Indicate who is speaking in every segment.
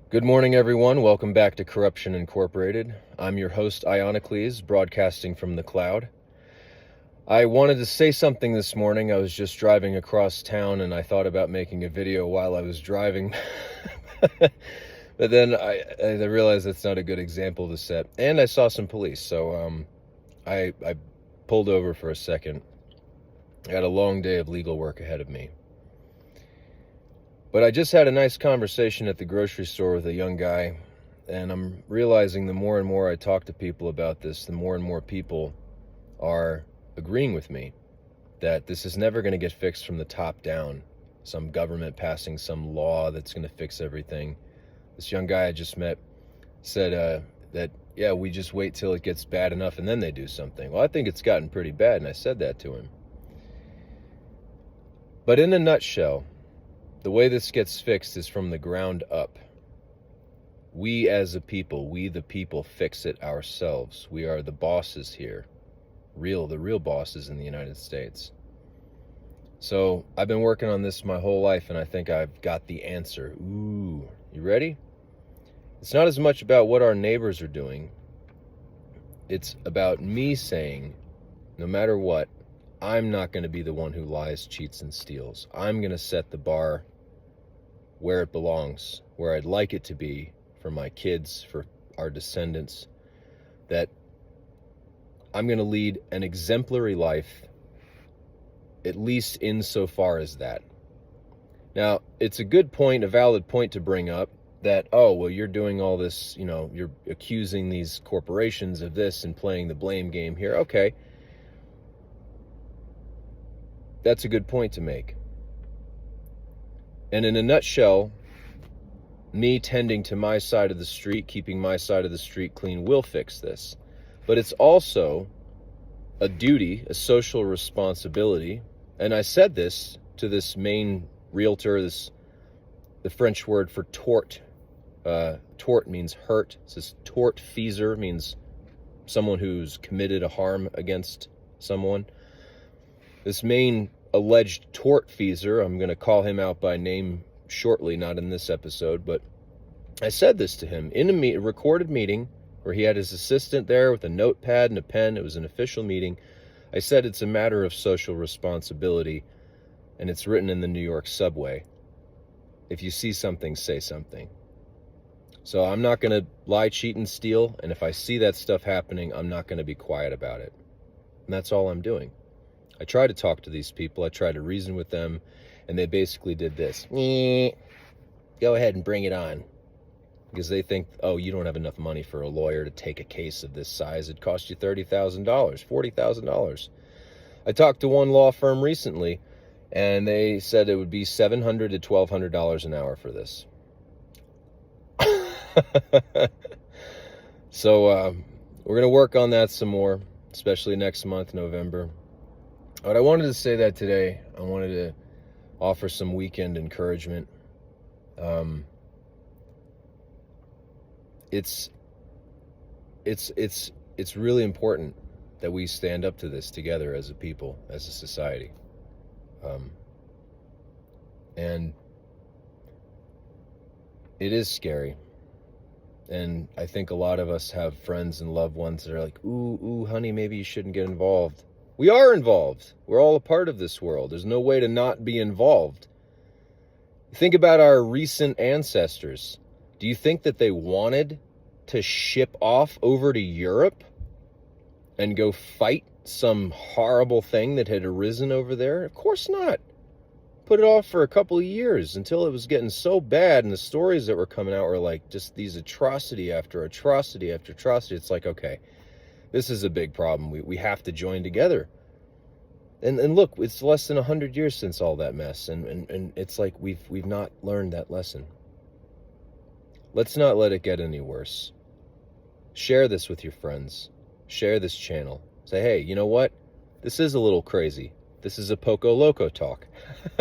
Speaker 1: Good morning, everyone. Welcome back to Corruption Incorporated. I'm your host, Ionicles, broadcasting from the cloud. I wanted to say something this morning. I was just driving across town and I thought about making a video while I was driving. But then I realized that's not a good example to set. And I saw some police, so I pulled over for a second. I had a long day of legal work ahead of me. But I just had a nice conversation at the grocery store with a young guy, and I'm realizing the more and more I talk to people about this, the more and more people are agreeing with me that this is never going to get fixed from the top down. Some government passing some law that's going to fix everything. This young guy I just met said that, yeah, we just wait till it gets bad enough and then they do something. Well, I think it's gotten pretty bad, and I said that to him. But in a nutshell, the way this gets fixed is from the ground up. We as a people, we the people, fix it ourselves. We are the bosses here. The real bosses in the United States. So I've been working on this my whole life, and I think I've got the answer. Ooh, you ready? It's not as much about what our neighbors are doing. It's about me saying, no matter what, I'm not going to be the one who lies, cheats, and steals. I'm going to set the bar where it belongs, where I'd like it to be for my kids, for our descendants, that I'm going to lead an exemplary life, at least insofar as that. Now, it's a good point, a valid point to bring up that, oh, well, you're doing all this, you're accusing these corporations of this and playing the blame game here. Okay. That's a good point to make. And in a nutshell, me tending to my side of the street, keeping my side of the street clean will fix this. But it's also a duty, a social responsibility. And I said this to this main realtor, the French word for tort. Tort means hurt. It says tortfeasor means someone who's committed a harm against someone. This main alleged tortfeasor, I'm going to call him out by name shortly, not in this episode, but I said this to him in a recorded meeting where he had his assistant there with a notepad and a pen. It was an official meeting. I said it's a matter of social responsibility, and it's written in the New York subway. If you see something, say something. So I'm not going to lie, cheat, and steal, and if I see that stuff happening, I'm not going to be quiet about it. And that's all I'm doing. I try to talk to these people. I try to reason with them, and they basically did this. Go ahead and bring it on. Because they think, oh, you don't have enough money for a lawyer to take a case of this size. It cost you $30,000, $40,000. I talked to one law firm recently, and they said it would be $700 to $1,200 an hour for this. So we're going to work on that some more, especially next month, November. But I wanted to say that today. I wanted to offer some weekend encouragement. It's really important that we stand up to this together as a people, as a society. And it is scary. And I think a lot of us have friends and loved ones that are like, ooh, honey, maybe you shouldn't get involved. We are involved. We're all a part of this world. There's no way to not be involved. Think about our recent ancestors. Do you think that they wanted to ship off over to Europe and go fight some horrible thing that had arisen over there? Of course not. Put it off for a couple of years until it was getting so bad, and the stories that were coming out were like just these atrocity after atrocity after atrocity. It's like, okay, this is a big problem. We have to join together. And look, it's less than 100 years since all that mess, and it's like we've not learned that lesson. Let's not let it get any worse. Share this with your friends. Share this channel. Say, hey, you know what? This is a little crazy. This is a Poco Loco talk.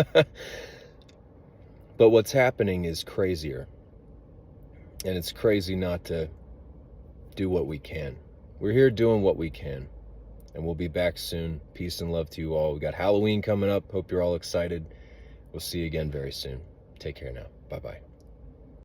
Speaker 1: But what's happening is crazier. And it's crazy not to do what we can. We're here doing what we can. And we'll be back soon. Peace and love to you all. We got Halloween coming up. Hope you're all excited. We'll see you again very soon. Take care now. Bye-bye.